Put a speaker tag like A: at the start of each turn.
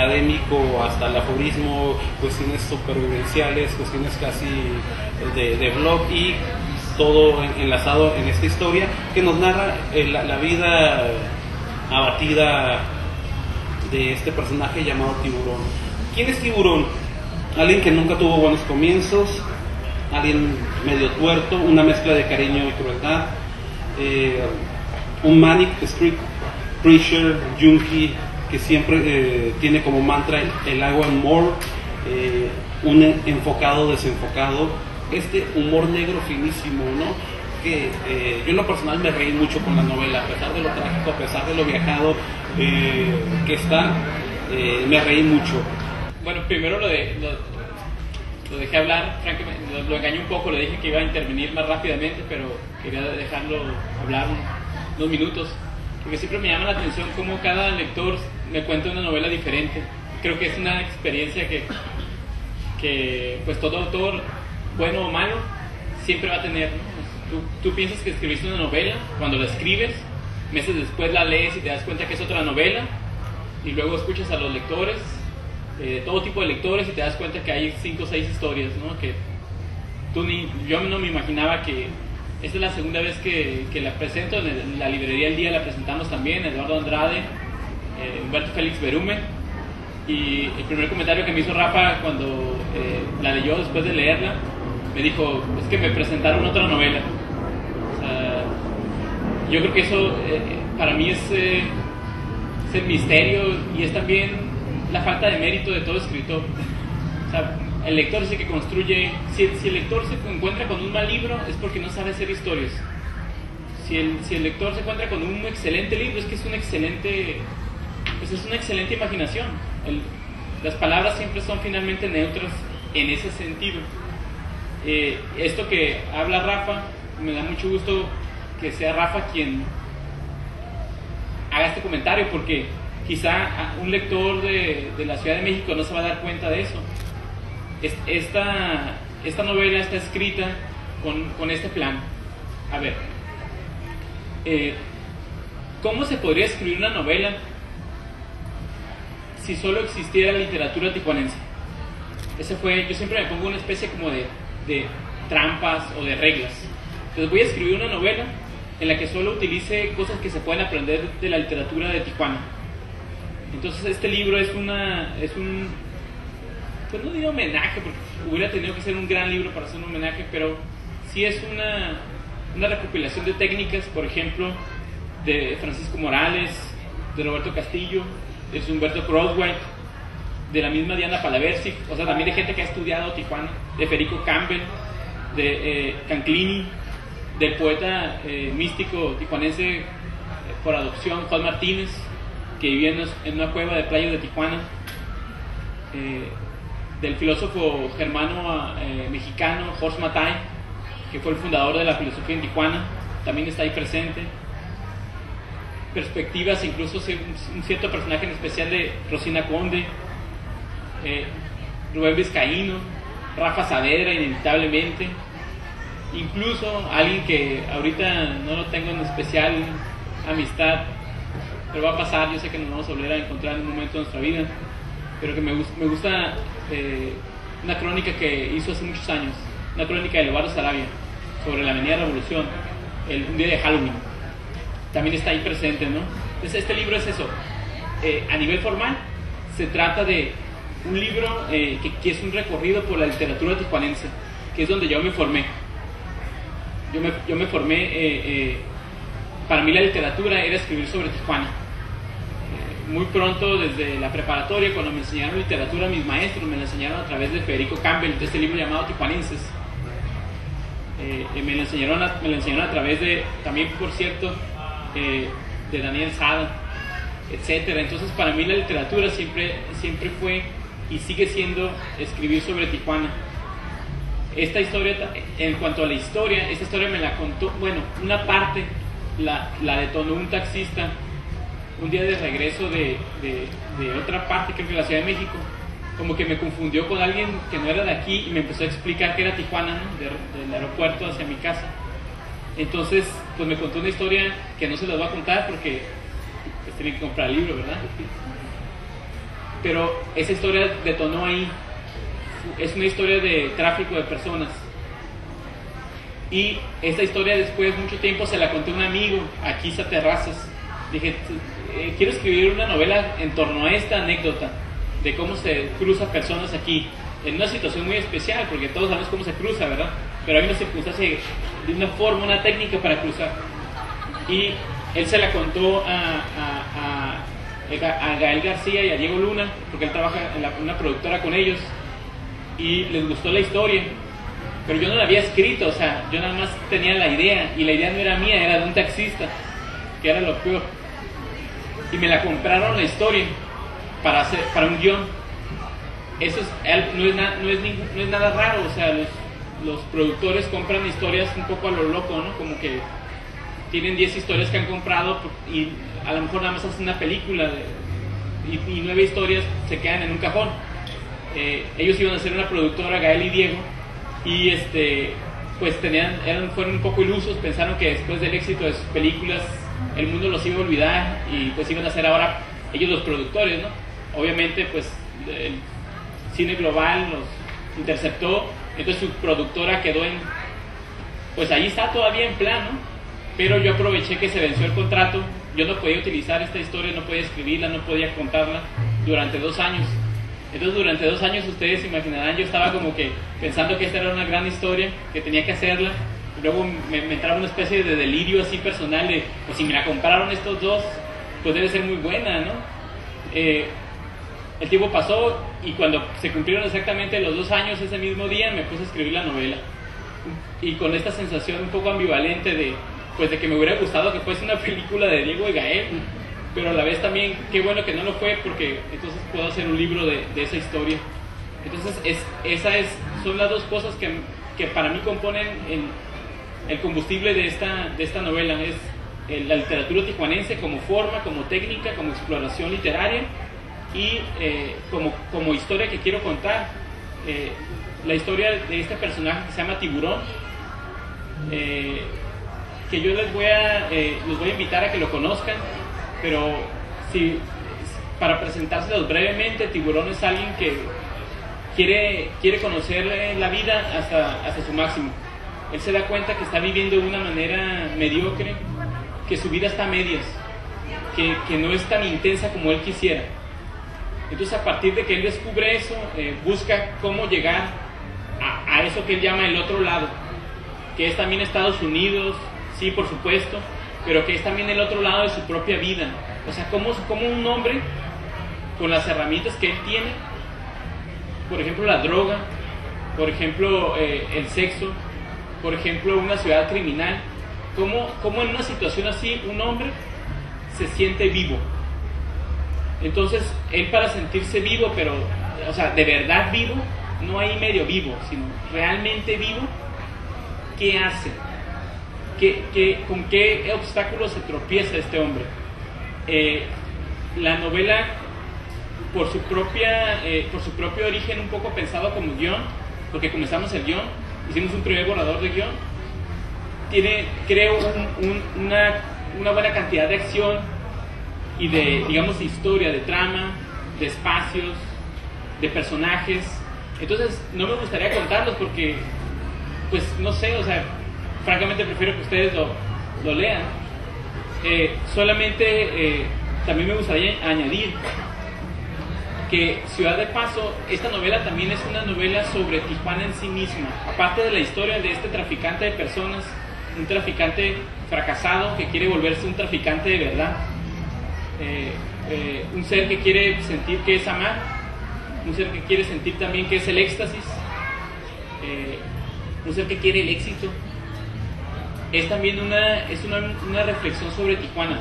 A: académico hasta el aforismo, cuestiones supervivenciales, cuestiones casi de blog, y todo enlazado en esta historia que nos narra la vida abatida de este personaje llamado Tiburón. ¿Quién es Tiburón? Alguien que nunca tuvo buenos comienzos, alguien medio tuerto, una mezcla de cariño y crueldad, un manic street preacher, junkie, que siempre tiene como mantra el I want more, un enfocado desenfocado, este humor negro finísimo, ¿no? Que yo en lo personal me reí mucho con la novela, a pesar de lo trágico, a pesar de lo viajado que está, me reí mucho.
B: Bueno, primero lo dejé hablar, francamente, lo engañé un poco, le dije que iba a intervenir más rápidamente, pero quería dejarlo hablar unos minutos, porque siempre me llama la atención cómo cada lector me cuenta una novela diferente. Creo que es una experiencia que pues todo autor, bueno o malo, siempre va a tener, ¿no? Tú piensas que escribiste una novela, cuando la escribes, meses después la lees y te das cuenta que es otra novela, y luego escuchas a los lectores, todo tipo de lectores, y te das cuenta que hay 5 o 6 historias, ¿no? Que yo no me imaginaba que esta es la segunda vez que la presento. En la librería El Día la presentamos también, Eduardo Andrade, Humberto Félix Berumen, y el primer comentario que me hizo Rafa cuando la leyó después de leerla, me dijo, es que me presentaron otra novela. O sea, yo creo que eso para mí es el misterio, y es también la falta de mérito de todo escritor. O sea, el lector es el que construye. Si el lector se encuentra con un mal libro, es porque no sabe hacer historias. Si el lector se encuentra con un excelente libro, es que es una excelente imaginación. Las palabras siempre son finalmente neutras en ese sentido. Esto que habla Rafa, me da mucho gusto que sea Rafa quien haga este comentario, porque quizá un lector de la Ciudad de México no se va a dar cuenta de eso. Esta novela está escrita con este plan. A ver, ¿cómo se podría escribir una novela si solo existiera literatura tijuanense? Yo siempre me pongo una especie como de trampas o de reglas. Entonces voy a escribir una novela en la que solo utilice cosas que se pueden aprender de la literatura de Tijuana. Entonces este libro es un pues no digo homenaje, porque hubiera tenido que ser un gran libro para hacer un homenaje, pero sí es una recopilación de técnicas, por ejemplo, de Francisco Morales, de Roberto Castillo, de Humberto Croswell, de la misma Diana Palaversic, o sea, también de gente que ha estudiado Tijuana, de Federico Campbell, de Canclini, del poeta místico tijuanense por adopción, Juan Martínez, que vivía en una cueva de playas de Tijuana, del filósofo germano mexicano Horst Mattei, que fue el fundador de la filosofía en Tijuana, también está ahí presente. Perspectivas, incluso un cierto personaje en especial de Rosina Conde, Rubén Vizcaíno, Rafa Saavedra, inevitablemente, incluso alguien que ahorita no lo tengo en especial amistad, pero va a pasar, yo sé que nos vamos a volver a encontrar en un momento de nuestra vida, pero que me gusta una crónica que hizo hace muchos años, una crónica de Leobardo Sarabia sobre la Avenida Revolución, un día de Halloween, también está ahí presente, ¿no? Entonces este libro es eso. A nivel formal se trata de un libro que es un recorrido por la literatura tijuanense, que es donde yo me formé. Yo me formé, para mí la literatura era escribir sobre Tijuana. Muy pronto, desde la preparatoria, cuando me enseñaron literatura, mis maestros me la enseñaron a través de Federico Campbell, de este libro llamado Tijuanenses. Me lo enseñaron a través de, también por cierto, de Daniel Sada, etcétera. Entonces para mí la literatura siempre fue y sigue siendo escribir sobre Tijuana. Esta historia, en cuanto a la historia, esta historia me la contó, bueno, una parte la detonó un taxista un día de regreso de otra parte, creo que de la Ciudad de México, como que me confundió con alguien que no era de aquí y me empezó a explicar que era Tijuana, ¿no? Del aeropuerto hacia mi casa. Entonces, pues me contó una historia que no se las voy a contar porque pues tienen que comprar el libro, ¿verdad? pero esa historia detonó ahí. Es una historia de tráfico de personas. Y esta historia después, mucho tiempo, se la conté a un amigo, a Kisa Terrazas. Dije, quiero escribir una novela en torno a esta anécdota de cómo se cruzan personas aquí, en una situación muy especial, porque todos sabemos cómo se cruza, ¿verdad? Pero hay una circunstancia, de una forma, una técnica para cruzar. Y él se la contó a Gael García y a Diego Luna, porque él trabaja en una productora con ellos, y les gustó la historia, pero yo no la había escrito, o sea, yo nada más tenía la idea, y la idea no era mía, era de un taxista, que era lo peor, y me la compraron la historia para un guión. Eso no es nada raro, o sea, los productores compran historias un poco a lo loco, ¿no? Como que tienen 10 historias que han comprado y a lo mejor nada más hacen una película y 9 historias se quedan en un cajón. Ellos iban a hacer una productora, Gael y Diego, y pues fueron un poco ilusos, pensaron que después del éxito de sus películas el mundo los iba a olvidar y pues iban a ser ahora ellos los productores, ¿no? Obviamente pues el cine global los interceptó, entonces su productora quedó pues ahí está todavía en plano, pero yo aproveché que se venció el contrato, yo no podía utilizar esta historia, no podía escribirla, no podía contarla durante 2 años. Entonces durante 2 años ustedes se imaginarán, yo estaba como que pensando que esta era una gran historia, que tenía que hacerla, y luego me entraba una especie de delirio así personal de, pues si me la compraron estos dos, pues debe ser muy buena, ¿no? El tiempo pasó y cuando se cumplieron exactamente los 2 años, ese mismo día me puse a escribir la novela, y con esta sensación un poco ambivalente de que me hubiera gustado que fuese una película de Diego y Gael, pero a la vez también qué bueno que no lo fue, porque entonces puedo hacer un libro de esa historia. Entonces son las 2 cosas que para mí componen el combustible de esta novela. Es la literatura tijuanense como forma, como técnica, como exploración literaria y como historia que quiero contar. La historia de este personaje que se llama Tiburón, que yo los voy a invitar a que lo conozcan, pero para presentárselos brevemente, Tiburón es alguien que quiere conocer la vida hasta su máximo. Él se da cuenta que está viviendo de una manera mediocre, que su vida está a medias, que no es tan intensa como él quisiera. Entonces a partir de que él descubre eso, busca cómo llegar a eso que él llama el otro lado, que es también Estados Unidos, sí, por supuesto, pero que es también el otro lado de su propia vida. O sea, como un hombre con las herramientas que él tiene, por ejemplo la droga, por ejemplo el sexo, por ejemplo una ciudad criminal, como en una situación así un hombre se siente vivo. Entonces él, para sentirse vivo, pero o sea, de verdad vivo, no hay medio vivo, sino realmente vivo, ¿qué hace? ¿Con qué obstáculos se tropieza este hombre? La novela, por su propio origen, un poco pensado como guión, porque comenzamos el guión, hicimos un primer borrador de guión, tiene, creo, una buena cantidad de acción y de, digamos, de historia, de trama, de espacios, de personajes. Entonces no me gustaría contarlos porque, pues no sé, o sea, francamente prefiero que ustedes lo lean. Solamente también me gustaría añadir que Ciudad de Paso, esta novela también es una novela sobre Tijuana en sí misma. Aparte de la historia de este traficante de personas, un traficante fracasado que quiere volverse un traficante de verdad, un ser que quiere sentir que es amar, un ser que quiere sentir también que es el éxtasis, un ser que quiere el éxito. Es también una reflexión sobre Tijuana.